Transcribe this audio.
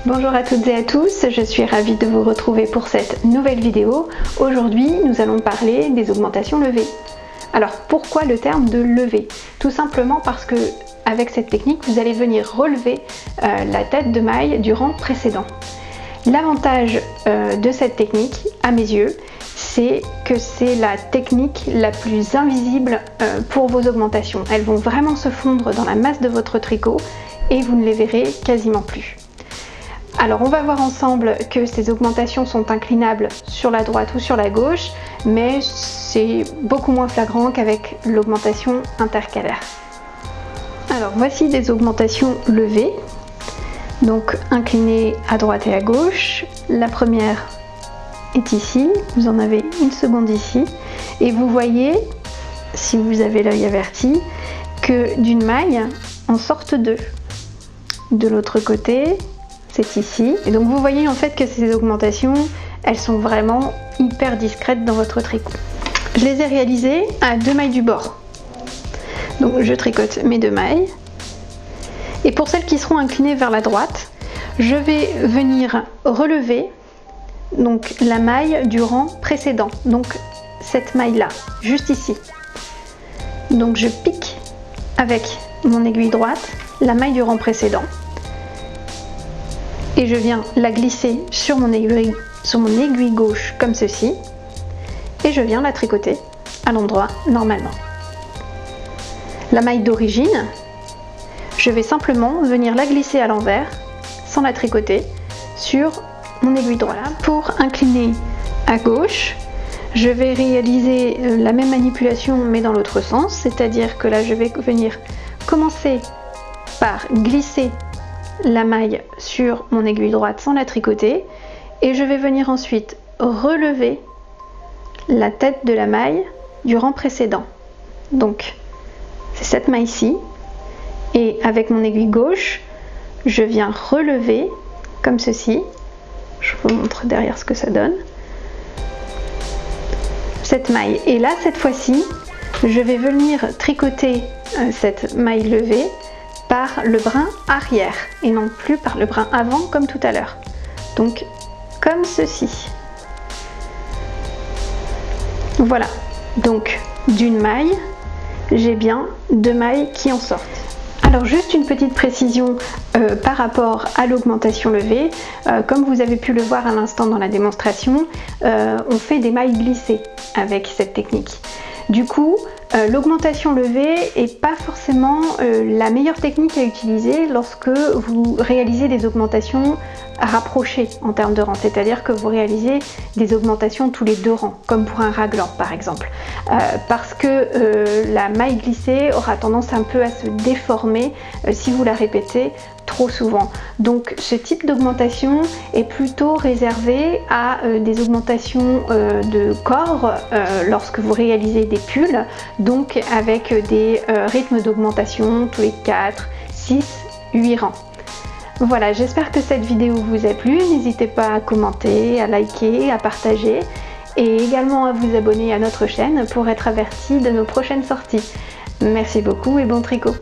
Bonjour à toutes et à tous, je suis ravie de vous retrouver pour cette nouvelle vidéo. Aujourd'hui, nous allons parler des augmentations levées. Alors pourquoi le terme de lever? Tout simplement parce que avec cette technique, vous allez venir relever la tête de maille du rang précédent. L'avantage de cette technique, à mes yeux, c'est que c'est la technique la plus invisible pour vos augmentations. Elles vont vraiment se fondre dans la masse de votre tricot et vous ne les verrez quasiment plus. Alors on va voir ensemble que ces augmentations sont inclinables sur la droite ou sur la gauche, mais c'est beaucoup moins flagrant qu'avec l'augmentation intercalaire. Alors voici des augmentations levées, donc inclinées à droite et à gauche. La première est ici, vous en avez une seconde ici, et vous voyez, si vous avez l'œil averti, que d'une maille en sortent deux. De l'autre côté, c'est ici. Et donc vous voyez en fait que ces augmentations, elles sont vraiment hyper discrètes dans votre tricot. Je les ai réalisées à 2 mailles du bord. Donc je tricote mes 2 mailles. Et pour celles qui seront inclinées vers la droite, je vais venir relever donc la maille du rang précédent. Donc cette maille-là, juste ici. Donc je pique avec mon aiguille droite la maille du rang précédent. Et je viens la glisser sur mon aiguille gauche comme ceci, et je viens la tricoter à l'endroit normalement. La maille d'origine, je vais simplement venir la glisser à l'envers sans la tricoter sur mon aiguille droite. Pour incliner à gauche, je vais réaliser la même manipulation mais dans l'autre sens, c'est-à-dire que là je vais venir commencer par glisser la maille sur mon aiguille droite sans la tricoter, et je vais venir ensuite relever la tête de la maille du rang précédent. Donc c'est cette maille-ci, et avec mon aiguille gauche je viens relever comme ceci. Je vous montre derrière ce que ça donne, cette maille, et là cette fois-ci je vais venir tricoter cette maille levée par le brin arrière et non plus par le brin avant comme tout à l'heure. Donc comme ceci. Voilà, donc d'une maille, j'ai bien 2 mailles qui en sortent. Alors juste une petite précision par rapport à l'augmentation levée. Comme vous avez pu le voir à l'instant dans la démonstration, on fait des mailles glissées avec cette technique. Du coup, l'augmentation levée n'est pas forcément la meilleure technique à utiliser lorsque vous réalisez des augmentations rapprochées en termes de rang, c'est-à-dire que vous réalisez des augmentations tous les 2 rangs, comme pour un raglan par exemple, parce que la maille glissée aura tendance un peu à se déformer si vous la répétez trop souvent. Donc ce type d'augmentation est plutôt réservé à des augmentations de corps lorsque vous réalisez des pulls, donc avec des rythmes d'augmentation tous les 4, 6, 8 rangs. Voilà, j'espère que cette vidéo vous a plu. N'hésitez pas à commenter, à liker, à partager et également à vous abonner à notre chaîne pour être averti de nos prochaines sorties. Merci beaucoup et bon tricot!